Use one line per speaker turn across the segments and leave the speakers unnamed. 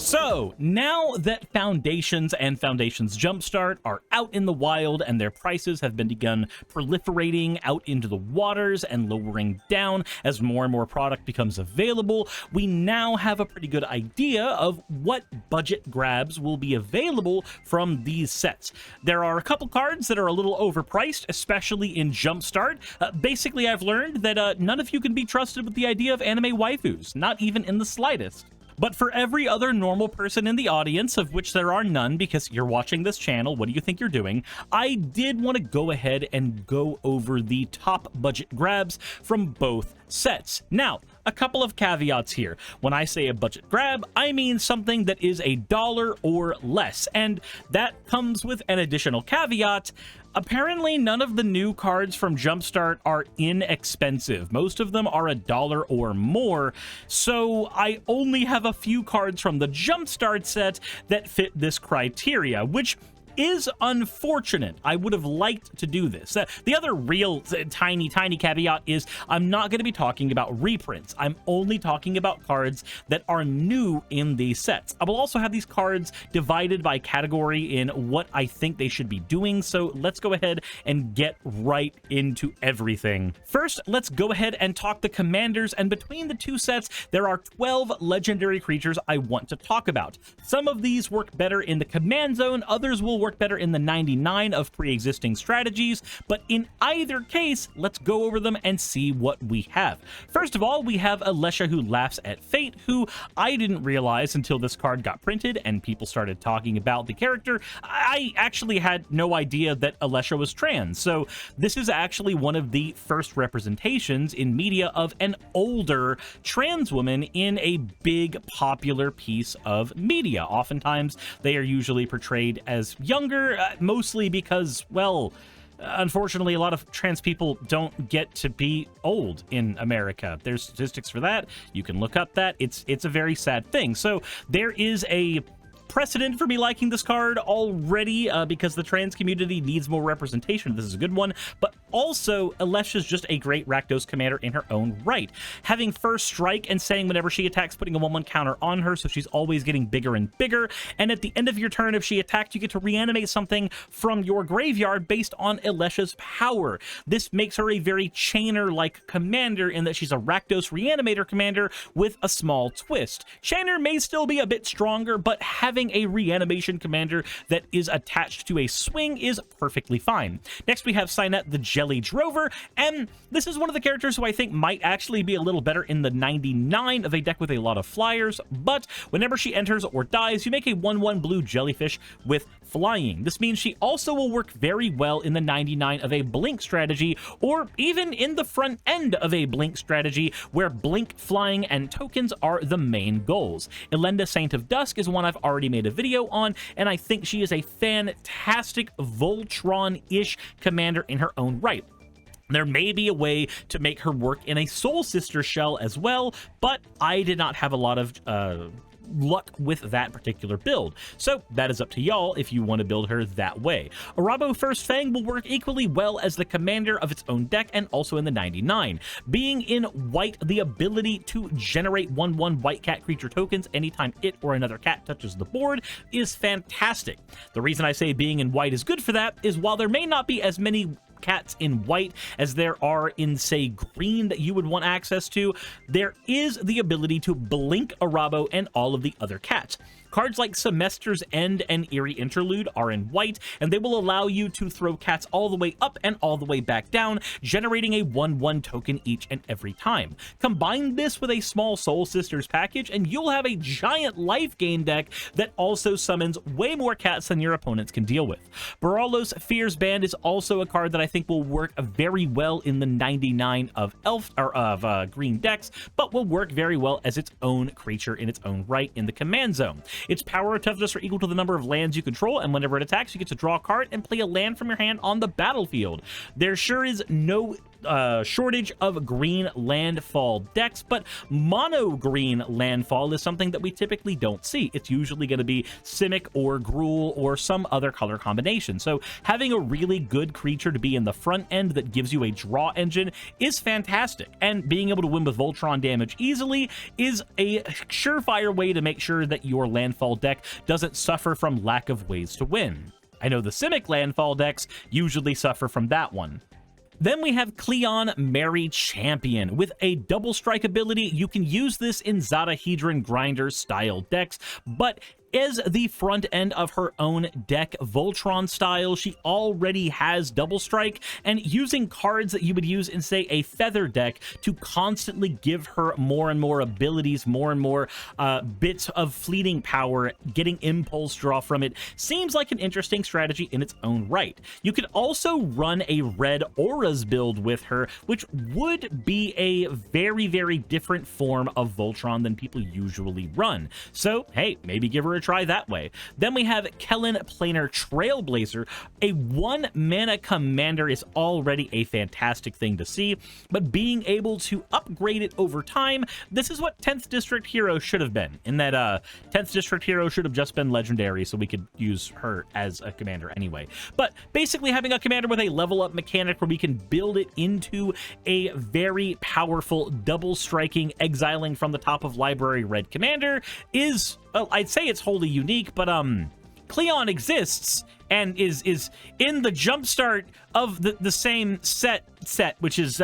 So, now that Foundations and Foundations Jumpstart are out in the wild and their prices have begun proliferating out into the waters and lowering down as more and more product becomes available, we now have a pretty good idea of what budget grabs will be available from these sets. There are a couple cards that are a little overpriced, especially in Jumpstart. Basically, I've learned that none of you can be trusted with the idea of anime waifus, not even in the slightest. But for every other normal person in the audience, of which there are none because you're watching this channel, what do you think you're doing? I did want to go ahead and go over the top budget grabs from both sets. Now, a couple of caveats here. When I say a budget grab, I mean something that is $1 or less, and that comes with an additional caveat. Apparently, none of the new cards from Jumpstart are inexpensive. Most of them are $1 or more, so I only have a few cards from the Jumpstart set that fit this criteria, which is unfortunate. I would have liked to do this. The other real tiny caveat is I'm not going to be talking about reprints. I'm only talking about cards that are new in these sets. I will also have these cards divided by category in what I think they should be doing, so let's go ahead and get right into everything. First, let's go ahead and talk the commanders, and between the two sets, there are 12 legendary creatures I want to talk about. Some of these work better in the command zone, others will work better in the 99 of pre-existing strategies, but in either case, let's go over them and see what we have. First of all, we have Alesha Who Laughs at Fate, who I didn't realize until this card got printed and people started talking about the character. I actually had no idea that Alesha was trans, so this is actually one of the first representations in media of an older trans woman in a big popular piece of media. Oftentimes, they are usually portrayed as younger, mostly because, well, unfortunately, a lot of trans people don't get to be old in America. There's statistics for that. You can look up that. It's a very sad thing. So there is a precedent for me liking this card already because the trans community needs more representation. This is a good one, but also Alesha's just a great Rakdos commander in her own right. Having first strike and saying whenever she attacks, putting a 1/1 counter on her, so she's always getting bigger and bigger, and at the end of your turn, if she attacked, you get to reanimate something from your graveyard based on Alesha's power. This makes her a very chainer-like commander in that she's a Rakdos reanimator commander with a small twist. Chainer may still be a bit stronger, but having a reanimation commander that is attached to a swing is perfectly fine. Next, we have Sinet the Jelly Drover, and this is one of the characters who I think might actually be a little better in the 99 of a deck with a lot of flyers, but whenever she enters or dies, you make a 1/1 blue jellyfish with flying. This means she also will work very well in the 99 of a blink strategy, or even in the front end of a blink strategy, where blink, flying, and tokens are the main goals. Elenda Saint of Dusk is one I've already made a video on, and I think she is a fantastic Voltron-ish commander in her own right. There may be a way to make her work in a Soul Sister shell as well, but I did not have a lot of luck with that particular build. So that is up to y'all if you want to build her that way. Arabo First Fang will work equally well as the commander of its own deck and also in the 99. Being in white, the ability to generate 1/1 white cat creature tokens anytime it or another cat touches the board is fantastic. The reason I say being in white is good for that is while there may not be as many cats in white as there are in, say, green that you would want access to, there is the ability to blink Arabo and all of the other cats. Cards like Semester's End and Eerie Interlude are in white, and they will allow you to throw cats all the way up and all the way back down, generating a 1/1 token each and every time. Combine this with a small Soul Sisters package, and you'll have a giant life gain deck that also summons way more cats than your opponents can deal with. Baralos Fears Band is also a card that I think will work very well in the 99 of green decks, but will work very well as its own creature in its own right in the command zone. Its power or toughness are equal to the number of lands you control, and whenever it attacks, you get to draw a card and play a land from your hand on the battlefield. There sure is no shortage of green landfall decks, but mono green landfall is something that we typically don't see. It's usually going to be Simic or Gruul or some other color combination. So having a really good creature to be in the front end that gives you a draw engine is fantastic, and being able to win with Voltron damage easily is a surefire way to make sure that your landfall deck doesn't suffer from lack of ways to win. I know the Simic landfall decks usually suffer from that one. Then we have Cleon Merry Champion. With a double strike ability, you can use this in Zadahedron Grinder style decks, but as the front end of her own deck, Voltron style, she already has double strike, and using cards that you would use in, say, a feather deck to constantly give her more and more abilities, more and more bits of fleeting power, getting impulse draw from it, seems like an interesting strategy in its own right. You could also run a red auras build with her, which would be a very, very different form of Voltron than people usually run. So, hey, maybe give her a try that way. Then we have Kellen Planar Trailblazer. A 1-mana commander is already a fantastic thing to see, but being able to upgrade it over time, this is what 10th District Hero should have been, in that 10th District Hero should have just been legendary, so we could use her as a commander anyway. But basically having a commander with a level up mechanic where we can build it into a very powerful double striking, exiling from the top of library red commander is, I'd say it's wholly unique, but Cleon exists and is in the jumpstart of the same set, which is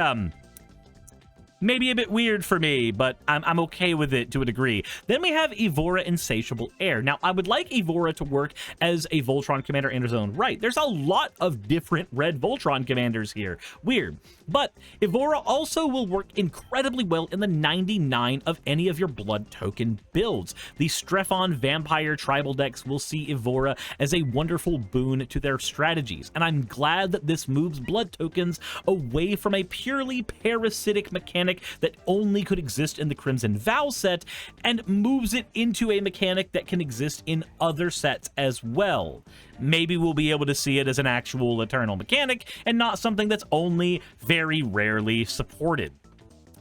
maybe a bit weird for me, but I'm okay with it to a degree. Then we have Evora Insatiable Air. Now, I would like Evora to work as a Voltron commander in his own right. There's a lot of different red Voltron commanders here. Weird. But Evora also will work incredibly well in the 99 of any of your blood token builds. The Strephon Vampire tribal decks will see Evora as a wonderful boon to their strategies, and I'm glad that this moves blood tokens away from a purely parasitic mechanic that only could exist in the Crimson Vow set and moves it into a mechanic that can exist in other sets as well. Maybe we'll be able to see it as an actual eternal mechanic and not something that's only very rarely supported.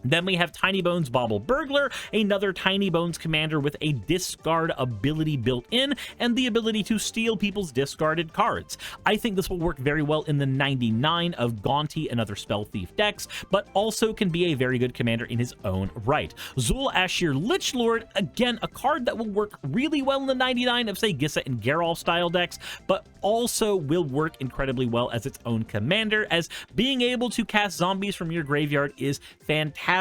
Then we have Tiny Bones Bauble Burglar, another Tiny Bones commander with a discard ability built in and the ability to steal people's discarded cards. I think this will work very well in the 99 of Gaunty and other Spell Thief decks, but also can be a very good commander in his own right. Zul Ashir Lichlord, again, a card that will work really well in the 99 of, say, Gissa and Geralt style decks, but also will work incredibly well as its own commander, as being able to cast zombies from your graveyard is fantastic.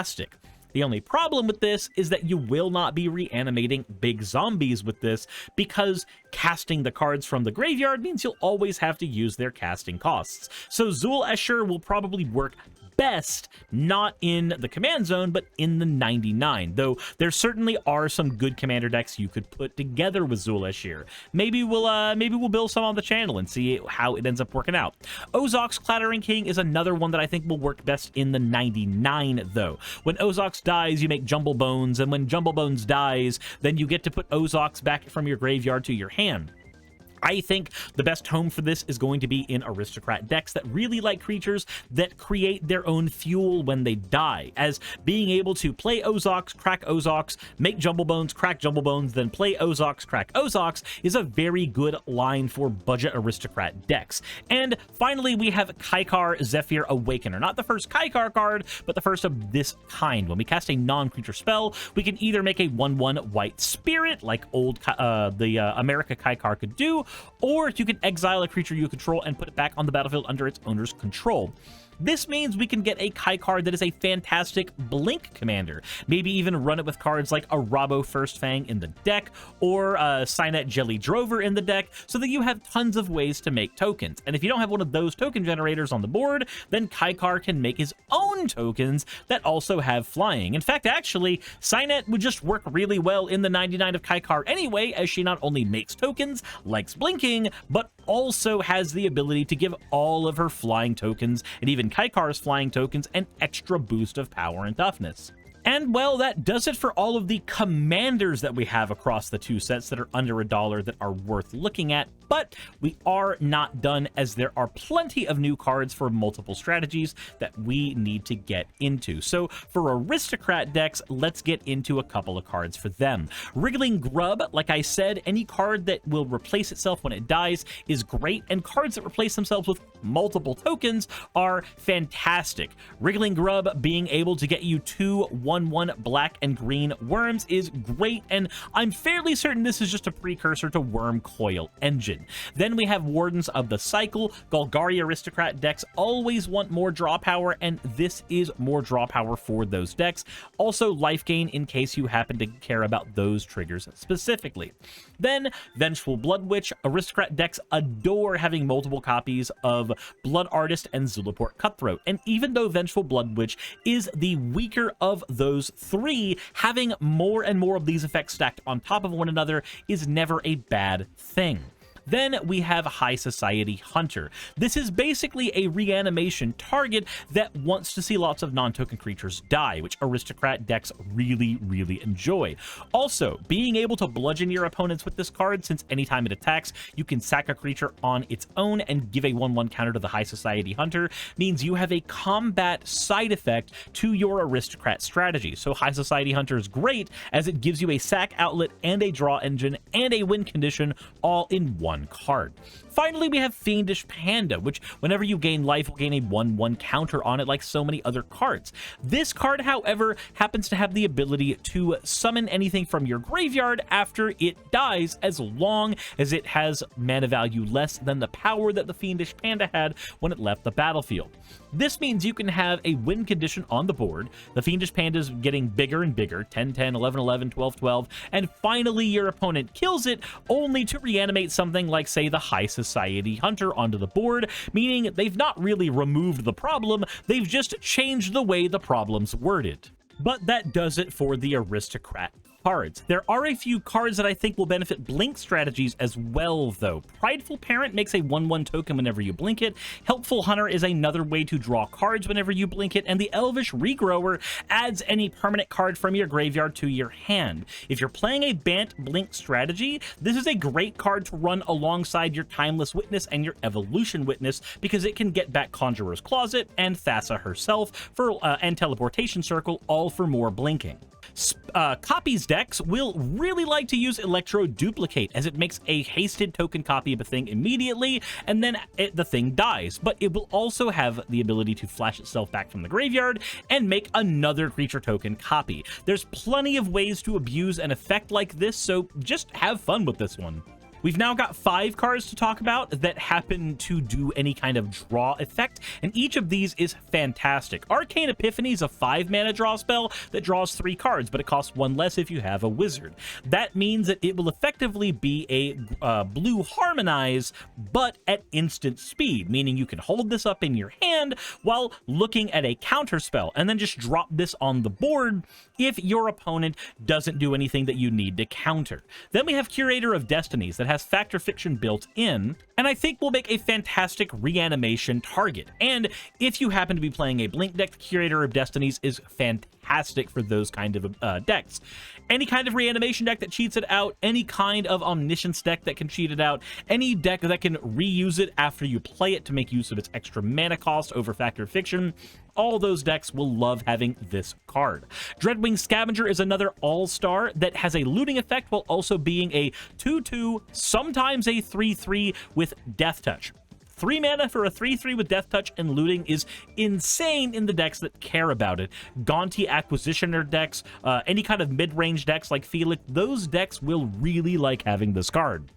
The only problem with this is that you will not be reanimating big zombies with this, because casting the cards from the graveyard means you'll always have to use their casting costs. So Zul Ashur will probably work best not in the command zone, but in the 99, though there certainly are some good commander decks you could put together with Zul Ashir. Maybe we'll build some on the channel and see how it ends up working out. Ozok's Clattering King is another one that I think will work best in the 99, though. When Ozox dies, you make Jumble Bones, and when Jumble Bones dies, then you get to put Ozox back from your graveyard to your hand. I think the best home for this is going to be in Aristocrat decks that really like creatures that create their own fuel when they die, as being able to play Ozox, crack Ozox, make Jumble Bones, crack Jumble Bones, then play Ozox, crack Ozox is a very good line for budget Aristocrat decks. And finally, we have Kaikar Zephyr Awakener. Not the first Kaikar card, but the first of this kind. When we cast a non-creature spell, we can either make a 1/1 white spirit, like old America Kaikar could do, or you can exile a creature you control and put it back on the battlefield under its owner's control. This means we can get a Kai card that is a fantastic Blink commander. Maybe even run it with cards like a Rabo First Fang in the deck, or a Cynet Jelly Drover in the deck, so that you have tons of ways to make tokens. And if you don't have one of those token generators on the board, then Kaikar can make his own tokens that also have flying. In fact, actually, Cynet would just work really well in the 99 of Kaikar anyway, as she not only makes tokens, likes blinking, but also has the ability to give all of her flying tokens, and even Kaikar's flying tokens, an extra boost of power and toughness. And, well, that does it for all of the commanders that we have across the two sets that are under $1 that are worth looking at But we are not done, as there are plenty of new cards for multiple strategies that we need to get into. So for Aristocrat decks, let's get into a couple of cards for them. Wriggling Grub, like I said, any card that will replace itself when it dies is great, and cards that replace themselves with multiple tokens are fantastic. Wriggling Grub being able to get you 2 1/1 black and green worms is great, and I'm fairly certain this is just a precursor to Worm Coil Engine. Then we have Wardens of the Cycle. Golgari Aristocrat decks always want more draw power, and this is more draw power for those decks. Also life gain in case you happen to care about those triggers specifically. Then Vengeful Blood Witch. Aristocrat decks adore having multiple copies of Blood Artist and Zulaport Cutthroat, and even though Vengeful Blood Witch is the weaker of those three, having more and more of these effects stacked on top of one another is never a bad thing. Then we have High Society Hunter. This is basically a reanimation target that wants to see lots of non-token creatures die, which Aristocrat decks really, really enjoy. Also, being able to bludgeon your opponents with this card, since anytime it attacks, you can sack a creature on its own and give a 1/1 counter to the High Society Hunter, means you have a combat side effect to your Aristocrat strategy. So High Society Hunter is great, as it gives you a sack outlet and a draw engine and a win condition all in one card. Finally, we have Fiendish Panda, which whenever you gain life will gain a 1/1 counter on it like so many other cards. This card, however, happens to have the ability to summon anything from your graveyard after it dies, as long as it has mana value less than the power that the Fiendish Panda had when it left the battlefield. This means you can have a win condition on the board, the Fiendish Panda is getting bigger and bigger, 10-10, 11-11, 12-12, and finally your opponent kills it, only to reanimate something like, say, the High Society Hunter onto the board, meaning they've not really removed the problem, they've just changed the way the problem's worded. But that does it for the Aristocrat cards. There are a few cards that I think will benefit blink strategies as well, though. Prideful Parent makes a 1/1 token whenever you blink it, Helpful Hunter is another way to draw cards whenever you blink it, and the Elvish Regrower adds any permanent card from your graveyard to your hand. If you're playing a Bant blink strategy, this is a great card to run alongside your Timeless Witness and your Evolution Witness, because it can get back Conjurer's Closet and Thassa herself for and Teleportation Circle, all for more blinking. Copies decks will really like to use Electro Duplicate, as it makes a hasted token copy of a thing immediately, and then the thing dies, but it will also have the ability to flash itself back from the graveyard and make another creature token copy. There's plenty of ways to abuse an effect like this, so just have fun with this one. We've now got 5 cards to talk about that happen to do any kind of draw effect, and each of these is fantastic. Arcane Epiphany is a 5-mana draw spell that draws 3 cards, but it costs 1 less if you have a wizard. That means that it will effectively be a blue Harmonize, but at instant speed, meaning you can hold this up in your hand while looking at a counter spell, and then just drop this on the board if your opponent doesn't do anything that you need to counter. Then we have Curator of Destinies that has Fact or Fiction built in, and I think will make a fantastic reanimation target. And if you happen to be playing a blink deck, the Curator of Destinies is fantastic for those kind of decks. Any kind of reanimation deck that cheats it out, any kind of Omniscience deck that can cheat it out, any deck that can reuse it after you play it to make use of its extra mana cost over Fact or Fiction, all those decks will love having this card. Dreadwing Scavenger is another all-star that has a looting effect while also being a 2/2, sometimes a 3/3 with Death Touch. 3 mana for a 3/3 with Death Touch and looting is insane in the decks that care about it. Gaunty Acquisitioner decks, any kind of mid-range decks like Felix, those decks will really like having this card.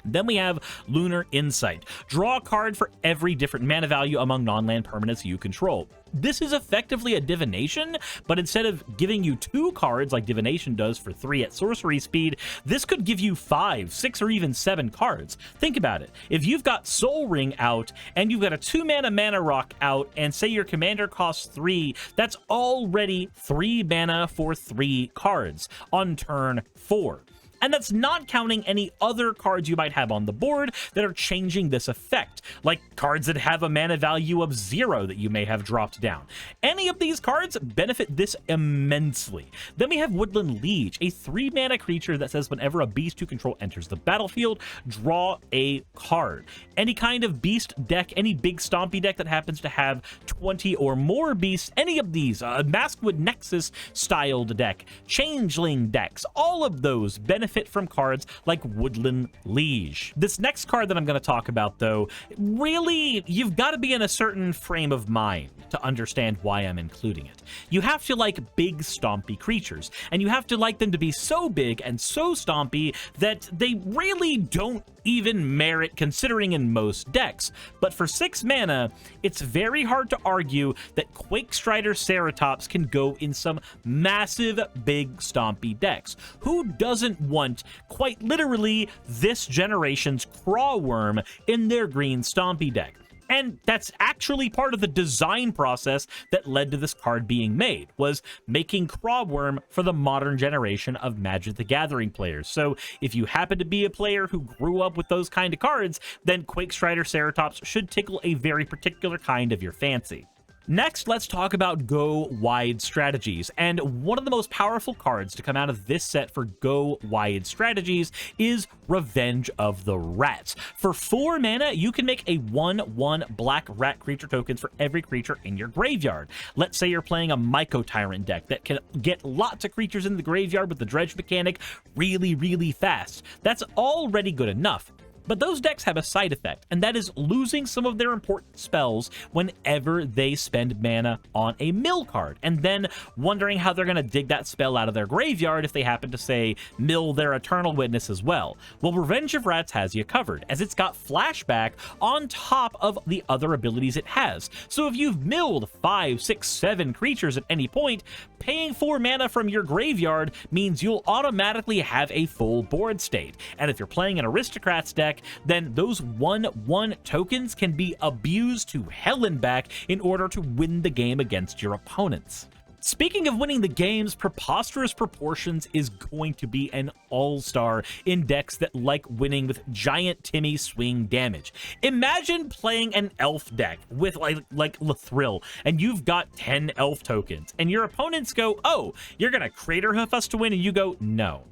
Then we have Lunar Insight. Draw a card for every different mana value among non-land permanents you control. This is effectively a divination, but instead of giving you 2 cards like divination does for 3 at sorcery speed, this could give you 5, 6, or even 7 cards. Think about it. If you've got Soul Ring out, and you've got a 2-mana Mana Rock out, and say your commander costs 3, that's already 3 mana for 3 cards on turn 4. And that's not counting any other cards you might have on the board that are changing this effect, like cards that have a mana value of 0 that you may have dropped down. Any of these cards benefit this immensely. Then we have Woodland Liege, a 3-mana creature that says whenever a beast you control enters the battlefield, draw a card. Any kind of beast deck, any big stompy deck that happens to have 20 or more beasts, any of these, Maskwood Nexus styled deck, Changeling decks, all of those benefit from cards like Woodland Liege. This next card that I'm going to talk about, though, really, you've got to be in a certain frame of mind to understand why I'm including it. You have to like big stompy creatures, and you have to like them to be so big and so stompy that they really don't even merit considering in most decks. But for 6 mana, it's very hard to argue that Quakestrider Ceratops can go in some massive big stompy decks. Who doesn't want, quite literally, this generation's Crawworm in their green stompy deck? And that's actually part of the design process that led to this card being made, was making Crawworm for the modern generation of Magic the Gathering players. So if you happen to be a player who grew up with those kind of cards, then Quakestrider Ceratops should tickle a very particular kind of your fancy. Next, let's talk about go wide strategies, and one of the most powerful cards to come out of this set for go wide strategies is Revenge of the Rats. For 4 mana, you can make a 1/1 black rat creature tokens for every creature in your graveyard. Let's say you're playing a Myco Tyrant deck that can get lots of creatures in the graveyard with the dredge mechanic really fast. That's already good enough. But those decks have a side effect, and that is losing some of their important spells whenever they spend mana on a mill card, and then wondering how they're going to dig that spell out of their graveyard if they happen to, say, mill their Eternal Witness as well. Well, Revenge of Rats has you covered, as it's got flashback on top of the other abilities it has. So if you've milled 5, 6, 7 creatures at any point, paying 4 mana from your graveyard means you'll automatically have a full board state. And if you're playing an Aristocrats deck, then those 1/1 tokens can be abused to hell and back in order to win the game against your opponents. Speaking of winning the games, Preposterous Proportions is going to be an all-star in decks that like winning with giant Timmy swing damage. Imagine playing an elf deck with like Lathril, and you've got 10 elf tokens, and your opponents go, oh, you're gonna Crater Hoof us to win, and you go, no.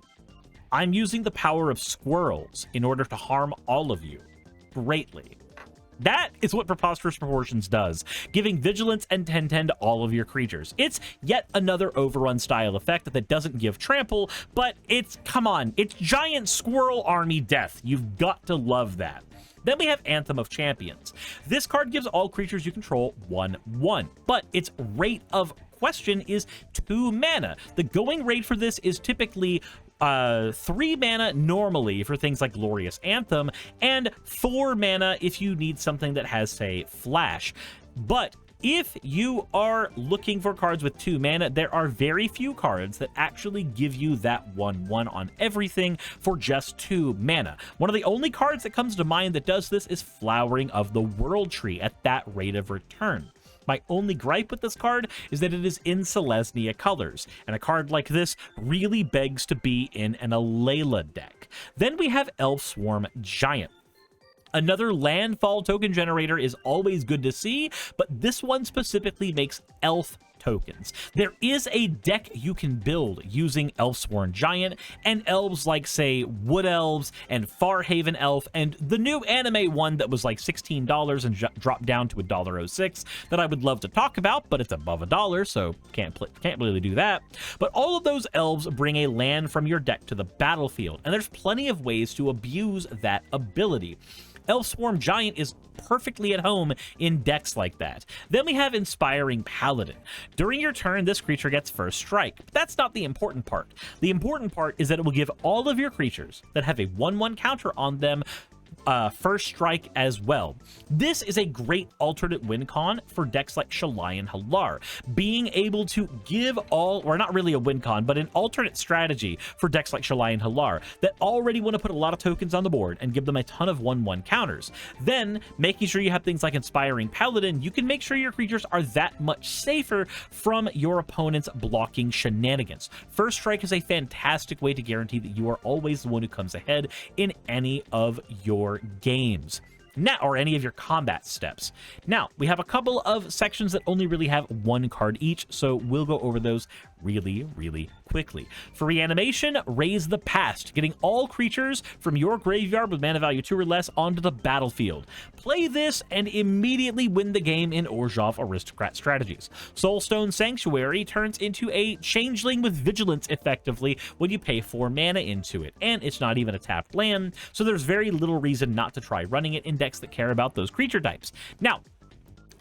I'm using the power of squirrels in order to harm all of you greatly. That is what Preposterous Proportions does, giving vigilance and 10/10 to all of your creatures. It's yet another overrun style effect that doesn't give trample, but come on, it's giant squirrel army death. You've got to love that. Then we have Anthem of Champions. This card gives all creatures you control 1/1, but its rate of question is 2 mana. The going rate for this is typically 3 mana normally for things like Glorious Anthem, and 4 mana if you need something that has, say, Flash. But if you are looking for cards with 2 mana, there are very few cards that actually give you that 1/1 on everything for just 2 mana. One of the only cards that comes to mind that does this is Flowering of the World Tree at that rate of return. My only gripe with this card is that it is in Selesnya colors, and a card like this really begs to be in an Alayla deck. Then we have Elfswarm Giant. Another landfall token generator is always good to see, but this one specifically makes elf tokens. There is a deck you can build using Elfsworn Giant and elves like, say, Wood Elves and Farhaven Elf, and the new anime one that was like $16 and dropped down to $1.06 that I would love to talk about, but it's above $1, so can't really do that. But all of those elves bring a land from your deck to the battlefield, and there's plenty of ways to abuse that ability. Elfswarm Giant is perfectly at home in decks like that. Then we have Inspiring Paladin. During your turn, this creature gets first strike. But that's not the important part. The important part is that it will give all of your creatures that have a 1/1 counter on them First Strike as well. This is a great alternate win con for decks like Shalai and Halar. Being able to give all, or not really a win con, but an alternate strategy for decks like Shalai and Halar that already want to put a lot of tokens on the board and give them a ton of 1/1 counters. Then, making sure you have things like Inspiring Paladin, you can make sure your creatures are that much safer from your opponent's blocking shenanigans. First Strike is a fantastic way to guarantee that you are always the one who comes ahead in any of your games. Now, or any of your combat steps. Now, we have a couple of sections that only really have one card each, so we'll go over those really quickly. For Reanimation, Raise the Past, getting all creatures from your graveyard with mana value 2 or less onto the battlefield. Play this and immediately win the game in Orzhov Aristocrat strategies. Soulstone Sanctuary turns into a changeling with vigilance effectively when you pay 4 mana into it, and it's not even a tapped land, so there's very little reason not to try running it in decks that care about those creature types. Now,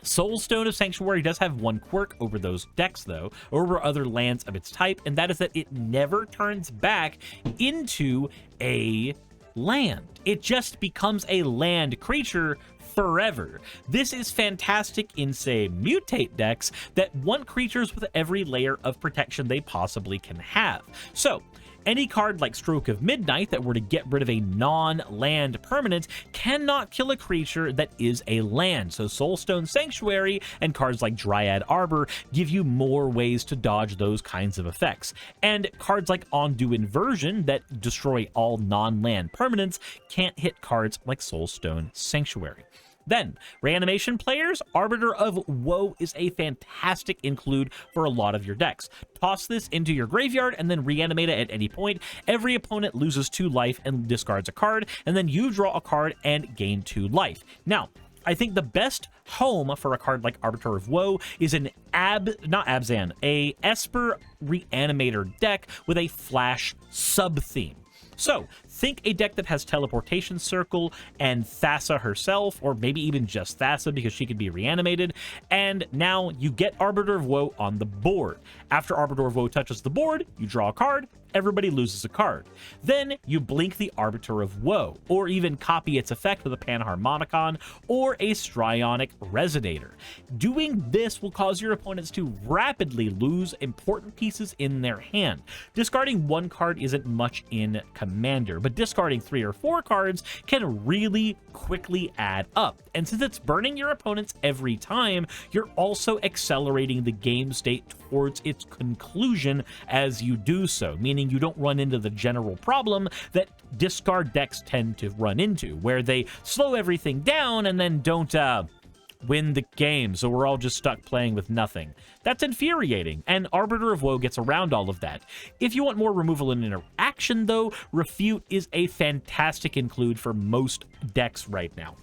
Soulstone of Sanctuary does have one quirk over those decks, though, over other lands of its type, and that is that it never turns back into a land. It just becomes a land creature forever. This is fantastic in, say, mutate decks that want creatures with every layer of protection they possibly can have. So, any card like Stroke of Midnight that were to get rid of a non-land permanent cannot kill a creature that is a land. So Soulstone Sanctuary and cards like Dryad Arbor give you more ways to dodge those kinds of effects. And cards like Ondu Inversion that destroy all non-land permanents can't hit cards like Soulstone Sanctuary. Then, Reanimation players, Arbiter of Woe is a fantastic include for a lot of your decks. Toss this into your graveyard and then reanimate it at any point. Every opponent loses 2 life and discards a card, and then you draw a card and gain 2 life. Now, I think the best home for a card like Arbiter of Woe is an a Esper Reanimator deck with a Flash sub-theme. So, think a deck that has Teleportation Circle and Thassa herself, or maybe even just Thassa because she could be reanimated, and now you get Arbiter of Woe on the board. After Arbiter of Woe touches the board, you draw a card, everybody loses a card. Then you blink the Arbiter of Woe, or even copy its effect with a Panharmonicon or a Strionic Resonator. Doing this will cause your opponents to rapidly lose important pieces in their hand. Discarding 1 card isn't much in Commander, but discarding 3 or 4 cards can really quickly add up. And since it's burning your opponents every time, you're also accelerating the game state towards its conclusion as you do so, meaning you don't run into the general problem that discard decks tend to run into, where they slow everything down and then don't win the game, so we're all just stuck playing with nothing. That's infuriating, and Arbiter of Woe gets around all of that. If you want more removal and interaction, though, Refute is a fantastic include for most decks right now.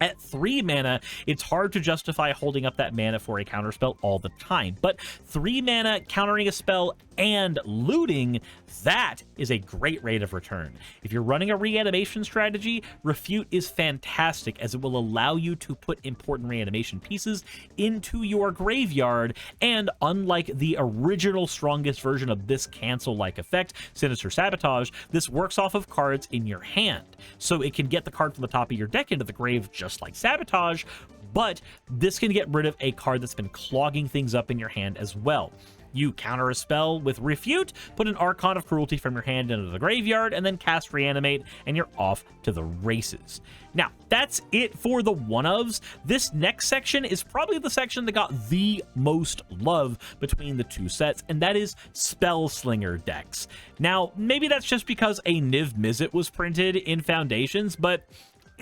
At 3 mana, it's hard to justify holding up that mana for a counterspell all the time, but 3 mana countering a spell and looting, that is a great rate of return. If you're running a reanimation strategy, Refute is fantastic as it will allow you to put important reanimation pieces into your graveyard, and unlike the original strongest version of this cancel-like effect, Sinister Sabotage, this works off of cards in your hand. So it can get the card from the top of your deck into the grave just like Sabotage, but this can get rid of a card that's been clogging things up in your hand as well. You counter a spell with Refute, put an Archon of Cruelty from your hand into the graveyard, and then cast Reanimate, and you're off to the races. Now, that's it for the one-ofs. This next section is probably the section that got the most love between the 2 sets, and that is Spellslinger Decks. Now, maybe that's just because a Niv Mizzet was printed in Foundations, but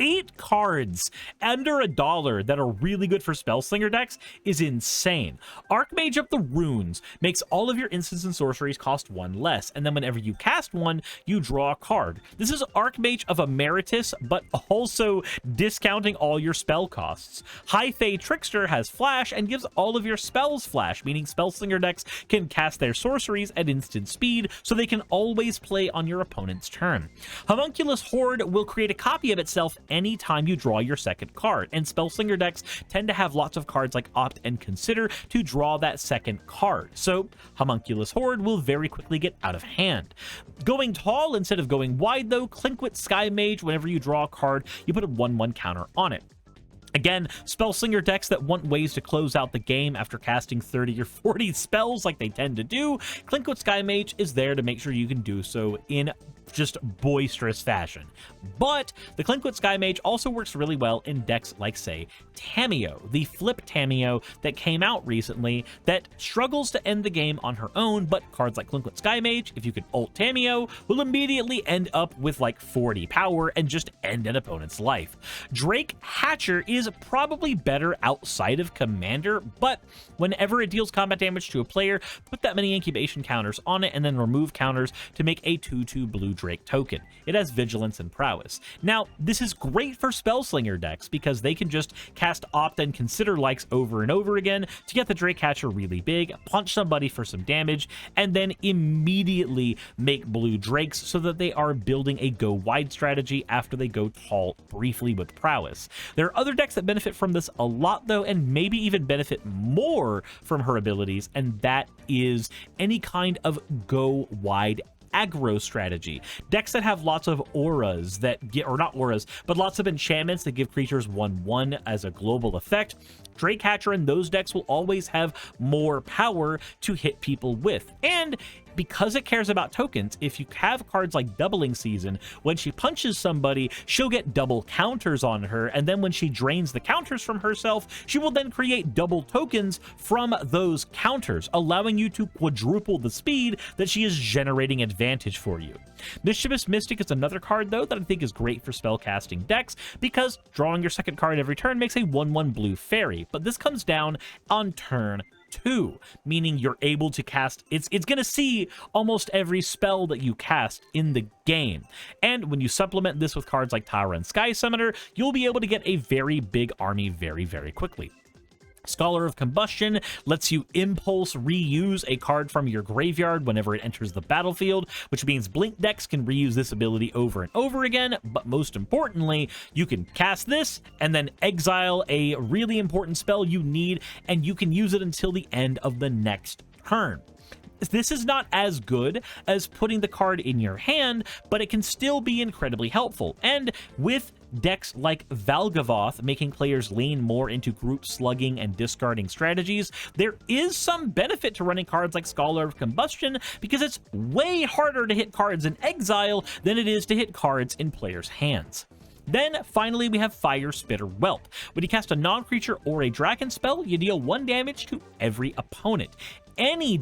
8 cards under $1 that are really good for Spellslinger decks is insane. Archmage of the Runes makes all of your instants and sorceries cost 1 less, and then whenever you cast one, you draw a card. This is Archmage of Emeritus, but also discounting all your spell costs. High Fae Trickster has Flash and gives all of your spells Flash, meaning Spellslinger decks can cast their sorceries at instant speed, so they can always play on your opponent's turn. Homunculus Horde will create a copy of itself anytime you draw your second card, and Spellslinger decks tend to have lots of cards like Opt and Consider to draw that second card, so Homunculus Horde will very quickly get out of hand. Going tall instead of going wide though, Clinkwit Sky Mage, whenever you draw a card, you put a 1/1 counter on it. Again, Spellslinger decks that want ways to close out the game after casting 30 or 40 spells like they tend to do, Clinkwit Sky Mage is there to make sure you can do so in just boisterous fashion. But the Clinkwit Sky Mage also works really well in decks like, say, Tamiyo, the flip Tamiyo that came out recently that struggles to end the game on her own, but cards like Clinkwit Sky Mage, if you can ult Tamiyo, will immediately end up with like 40 power and just end an opponent's life. Drake Hatcher is probably better outside of Commander, but whenever it deals combat damage to a player, put that many incubation counters on it and then remove counters to make a 2/2 blue Drake token. It has vigilance and prowess. Now, this is great for Spellslinger decks because they can just cast Opt and Consider likes over and over again to get the Drake Hatcher really big, punch somebody for some damage, and then immediately make blue Drakes so that they are building a go wide strategy after they go tall briefly with prowess. There are other decks that benefit from this a lot though, and maybe even benefit more from her abilities, and that is any kind of go wide aggro strategy. Decks that have lots of auras that get, or not auras, but lots of enchantments that give creatures 1/1 as a global effect. Drake Hatcher and those decks will always have more power to hit people with. And because it cares about tokens, if you have cards like Doubling Season, when she punches somebody, she'll get double counters on her, and then when she drains the counters from herself, she will then create double tokens from those counters, allowing you to quadruple the speed that she is generating advantage for you. Mischievous Mystic is another card, though, that I think is great for spellcasting decks, because drawing your second card every turn makes a 1/1 blue fairy, but this comes down on turn 2, meaning you're able to cast, it's going to see almost every spell that you cast in the game. And when you supplement this with cards like Tara and Sky Summoner, you'll be able to get a very big army very, very quickly. Scholar of Combustion lets you impulse reuse a card from your graveyard whenever it enters the battlefield, which means Blink decks can reuse this ability over and over again, but most importantly, you can cast this and then exile a really important spell you need, and you can use it until the end of the next turn. This is not as good as putting the card in your hand, but it can still be incredibly helpful. And with decks like Valgavoth making players lean more into group slugging and discarding strategies, there is some benefit to running cards like Scholar of Combustion, because it's way harder to hit cards in exile than it is to hit cards in players' hands. Then, finally, we have Fire Spitter Whelp. When you cast a non-creature or a dragon spell, you deal 1 damage to every opponent. Any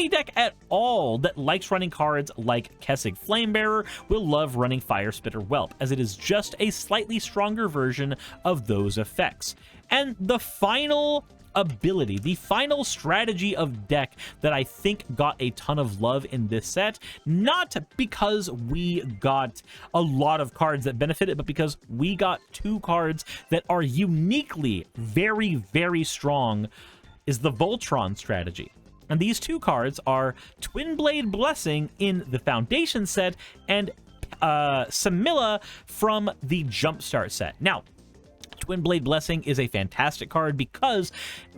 deck at all that likes running cards like Kessig Flamebearer will love running Fire Spitter Whelp, as it is just a slightly stronger version of those effects. And the final ability, the final strategy of deck that I think got a ton of love in this set, not because we got a lot of cards that benefit it, but because we got 2 cards that are uniquely very, very strong, is the Voltron strategy. And these 2 cards are Twin Blade Blessing in the Foundation set and Samilla from the Jumpstart set. Now, Twin Blade Blessing is a fantastic card because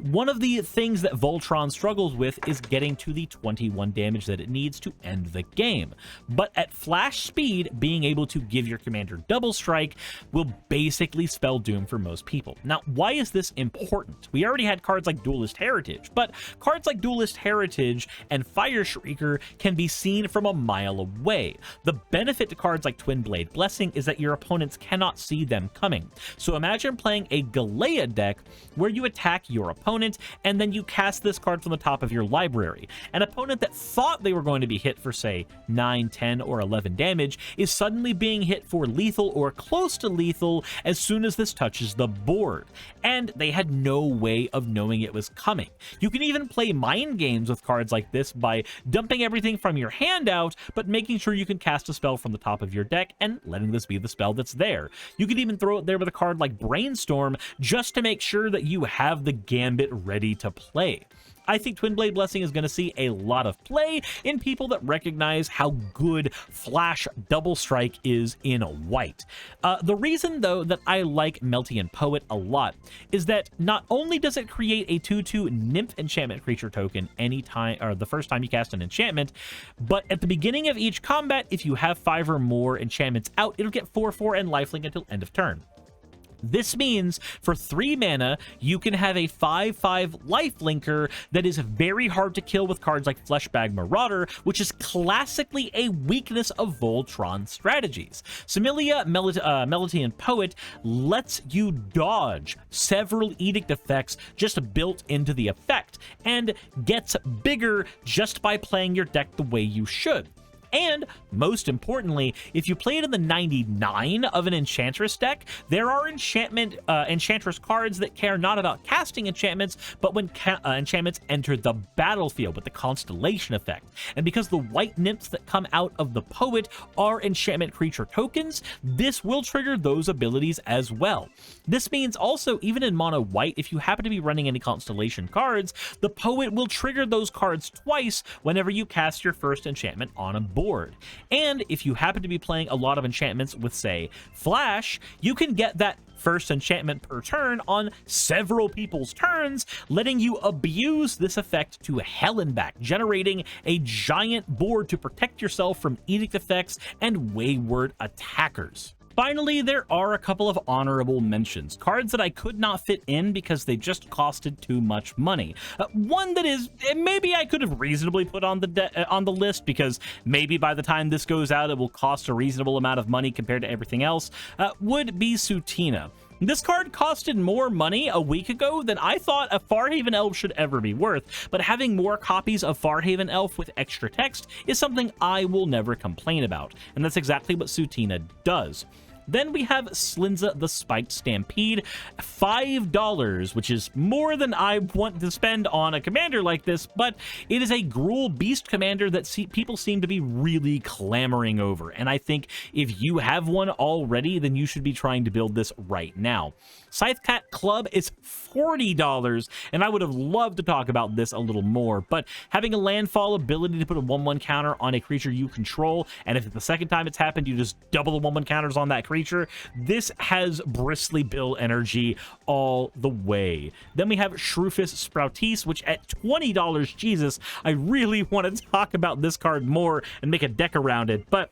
one of the things that Voltron struggles with is getting to the 21 damage that it needs to end the game. But at flash speed, being able to give your commander double strike will basically spell doom for most people. Now, why is this important? We already had cards like Duelist Heritage, but cards like Duelist Heritage and Fire Shrieker can be seen from a mile away. The benefit to cards like Twin Blade Blessing is that your opponents cannot see them coming. So imagine playing a Galea deck where you attack your opponent and then you cast this card from the top of your library. An opponent that thought they were going to be hit for, say, 9, 10, or 11 damage is suddenly being hit for lethal or close to lethal as soon as this touches the board, and they had no way of knowing it was coming. You can even play mind games with cards like this by dumping everything from your hand out, but making sure you can cast a spell from the top of your deck and letting this be the spell that's there. You could even throw it there with a card like Brainstorm just to make sure that you have the gambit ready to play. I think Twin Blade Blessing is going to see a lot of play in people that recognize how good Flash Double Strike is in white. The reason, though, that I like Meltian Poet a lot is that not only does it create a 2/2 Nymph enchantment creature token anytime, or the first time you cast an enchantment, but at the beginning of each combat, if you have 5 or more enchantments out, it'll get 4/4 and lifelink until end of turn. This means for 3 mana, you can have a 5/5 lifelinker that is very hard to kill with cards like Fleshbag Marauder, which is classically a weakness of Voltron strategies. Similia Meltian Poet lets you dodge several Edict effects just built into the effect, and gets bigger just by playing your deck the way you should. And, most importantly, if you play it in the 99 of an Enchantress deck, there are Enchantress cards that care not about casting enchantments, but when enchantments enter the battlefield with the Constellation effect. And because the white nymphs that come out of the Poet are enchantment creature tokens, this will trigger those abilities as well. This means also, even in mono white, if you happen to be running any Constellation cards, the Poet will trigger those cards twice whenever you cast your first enchantment on a board. And if you happen to be playing a lot of enchantments with, say, Flash, you can get that first enchantment per turn on several people's turns, letting you abuse this effect to hell and back, generating a giant board to protect yourself from edict effects and wayward attackers. Finally, there are a couple of honorable mentions, cards that I could not fit in because they just costed too much money. One that is, maybe I could have reasonably put on the list, because maybe by the time this goes out, it will cost a reasonable amount of money compared to everything else, would be Sutina. This card costed more money a week ago than I thought a Farhaven Elf should ever be worth, but having more copies of Farhaven Elf with extra text is something I will never complain about, and that's exactly what Sutina does. Then we have Slinza the Spiked Stampede, $5, which is more than I want to spend on a commander like this, but it is a Gruul Beast commander that people seem to be really clamoring over, and I think if you have one already, then you should be trying to build this right now. Scythecat Club is $40, and I would have loved to talk about this a little more, but having a landfall ability to put a 1/1 counter on a creature you control, and if the second time it's happened, you just double the 1/1 counters on that creature, this has Bristly Bill energy all the way. Then we have Shrufus Sproutis, which at $20, Jesus, I really want to talk about this card more and make a deck around it, but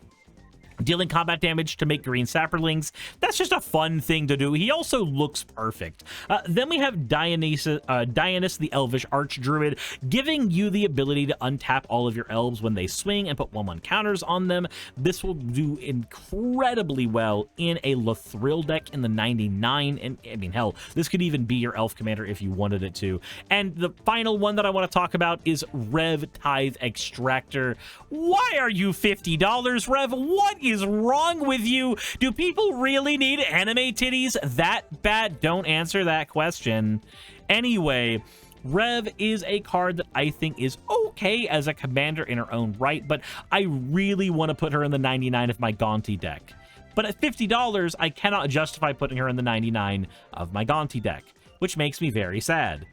dealing combat damage to make green sapperlings, that's just a fun thing to do. He also looks perfect. Then we have Dionys the Elvish Archdruid, giving you the ability to untap all of your elves when they swing and put 1/1 counters on them. This will do incredibly well in a Lathril deck in the 99, and I mean, hell, this could even be your elf commander if you wanted it to. And the final one that I want to talk about is Rev Tithe Extractor. Why are you $50, Rev? What is wrong with you? Do people really need anime titties that bad? Don't answer that question. Anyway, Rev is a card that I think is okay as a commander in her own right, but I really want to put her in the 99 of my Gonti deck. But at $50, I cannot justify putting her in the 99 of my Gonti deck, which makes me very sad.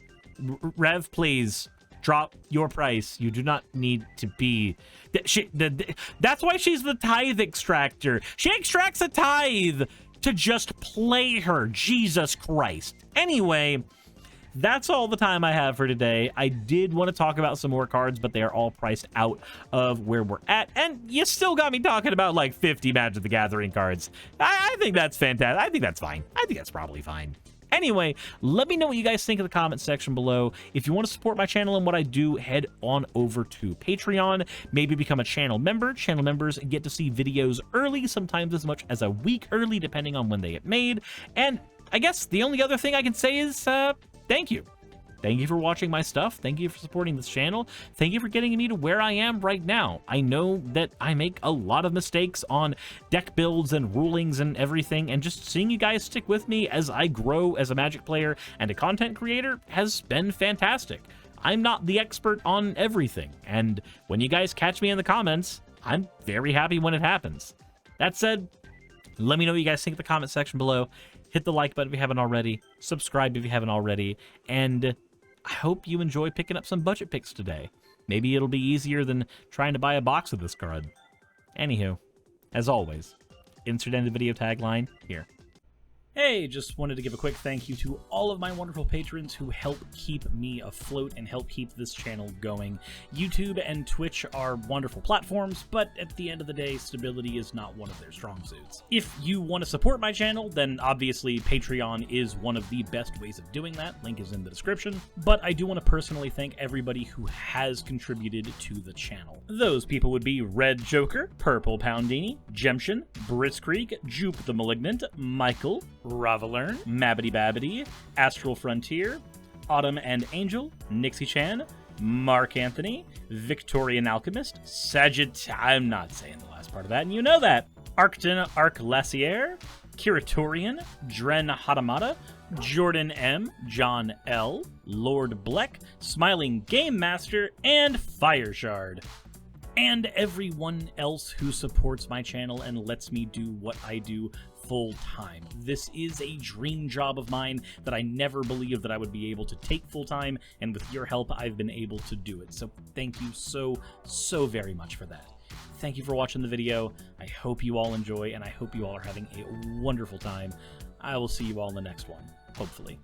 Rev, please drop your price. You do not need to be... That's why she's the Tithe Extractor. She extracts a tithe to just play her. Jesus Christ. Anyway, that's all the time I have for today. I did want to talk about some more cards, but they are all priced out of where we're at. And you still got me talking about like 50 Magic the Gathering cards. I think that's fantastic. I think that's fine. I think that's probably fine. Anyway, let me know what you guys think in the comment section below. If you want to support my channel and what I do, head on over to Patreon. Maybe become a channel member. Channel members get to see videos early, sometimes as much as a week early, depending on when they get made. And I guess the only other thing I can say is thank you. Thank you for watching my stuff. Thank you for supporting this channel. Thank you for getting me to where I am right now. I know that I make a lot of mistakes on deck builds and rulings and everything, and just seeing you guys stick with me as I grow as a Magic player and a content creator has been fantastic. I'm not the expert on everything, and when you guys catch me in the comments, I'm very happy when it happens. That said, let me know what you guys think in the comment section below. Hit the like button if you haven't already. Subscribe if you haven't already. And I hope you enjoy picking up some budget picks today. Maybe it'll be easier than trying to buy a box of this card. Anywho, as always, insert end of video tagline here. Hey, just wanted to give a quick thank you to all of my wonderful patrons who help keep me afloat and help keep this channel going. YouTube and Twitch are wonderful platforms, but at the end of the day, stability is not one of their strong suits. If you want to support my channel, then obviously Patreon is one of the best ways of doing that. Link is in the description. But I do want to personally thank everybody who has contributed to the channel. Those people would be Red Joker, Purple Poundini, Jemshin, Britzkrieg, Jupe the Malignant, Michael, Ravelern, Mabbity Babbity, Astral Frontier, Autumn and Angel, Nixie Chan, Mark Anthony, Victorian Alchemist, I'm not saying the last part of that, and you know that, Arcton Arclacier, Kiratorian, Dren Hadamata, Jordan M, John L, Lord Bleck, Smiling Game Master, and Fireshard. And everyone else who supports my channel and lets me do what I do full time. This is a dream job of mine that I never believed that I would be able to take full time, and with your help, I've been able to do it. So thank you so very much for that. Thank you for watching the video. I hope you all enjoy, and I hope you all are having a wonderful time. I will see you all in the next one, hopefully.